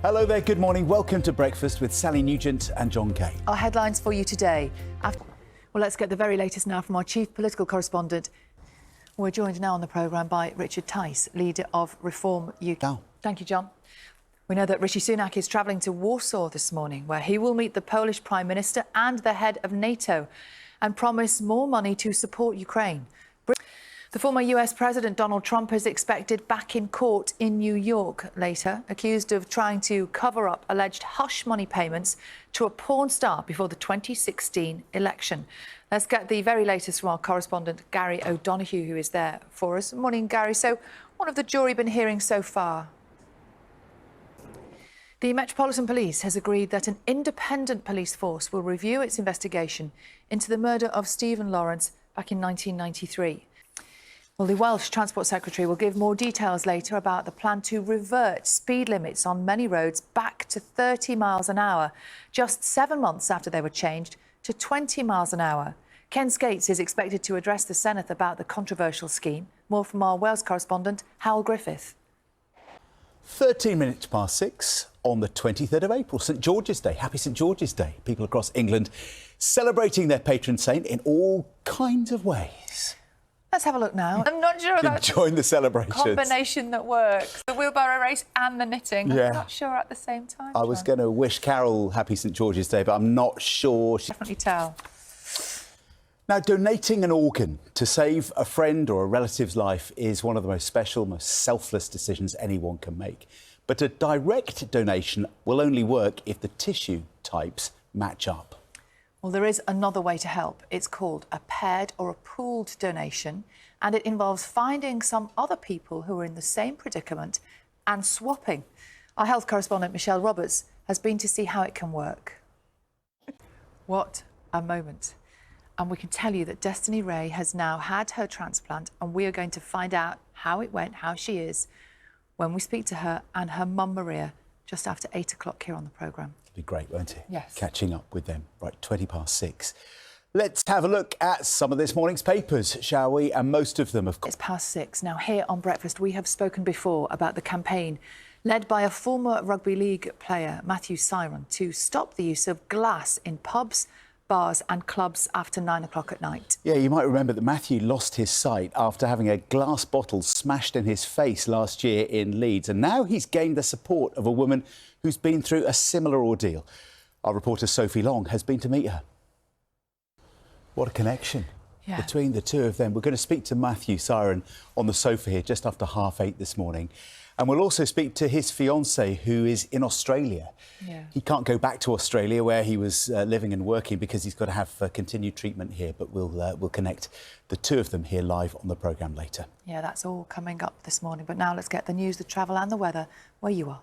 Hello there, good morning. Welcome to Breakfast with Sally Nugent and John Kay. Our headlines for you today. Well, let's get the very latest now from our chief political correspondent. We're joined now on the programme by Richard Tice, leader of Reform UK. Oh. Thank you, John. We know that Rishi Sunak is travelling to Warsaw this morning, where he will meet the Polish Prime Minister and the head of NATO and promise more money to support Ukraine. The former US President Donald Trump is expected back in court in New York later, accused of trying to cover up alleged hush money payments to a porn star before the 2016 election. Let's get the very latest from our correspondent, Gary O'Donoghue, who is there for us. Morning, Gary. So, what have the jury been hearing so far? The Metropolitan Police has agreed that an independent police force will review its investigation into the murder of Stephen Lawrence back in 1993. Well, the Welsh Transport Secretary will give more details later about the plan to revert speed limits on many roads back to 30 miles an hour, just 7 months after they were changed to 20 miles an hour. Ken Skates is expected to address the Senate about the controversial scheme. More from our Wales correspondent, Howell Griffith. 13 minutes past 6 on the 23rd of April, St George's Day. Happy St George's Day. People across England celebrating their patron saint in all kinds of ways. Let's have a look now. I'm not sure that's join the celebrations. Combination that works. The wheelbarrow race and the knitting. Yeah. I'm not sure at the same time. I was going to wish Carol happy St George's Day, but I'm not sure. Definitely tell. Now, donating an organ to save a friend or a relative's life is one of the most special, most selfless decisions anyone can make. But a direct donation will only work if the tissue types match up. Well, there is another way to help. It's called a paired or a pooled donation, and it involves finding some other people who are in the same predicament and swapping. Our health correspondent, Michelle Roberts, has been to see how it can work. What a moment. And we can tell you that Destiny Ray has now had her transplant, and we are going to find out how it went, how she is, when we speak to her and her mum, Maria, just after 8 o'clock here on the programme. Be great, won't it? Yes. Catching up with them. Right, 20 past 6. Let's have a look at some of this morning's papers, shall we? And most of them, of course. It's past 6. Now, here on Breakfast, we have spoken before about the campaign led by a former rugby league player, Matthew Siron, to stop the use of glass in pubs, bars and clubs after 9 o'clock at night. Yeah, you might remember that Matthew lost his sight after having a glass bottle smashed in his face last year in Leeds. And now he's gained the support of a woman who's been through a similar ordeal. Our reporter Sophie Long has been to meet her. What a connection between the two of them. We're going to speak to Matthew Siron on the sofa here just after 8:30 this morning. And we'll also speak to his fiancée, who is in Australia. Yeah. He can't go back to Australia where he was living and working because he's got to have continued treatment here. But we'll connect the two of them here live on the programme later. Yeah, that's all coming up this morning. But now let's get the news, the travel and the weather where you are.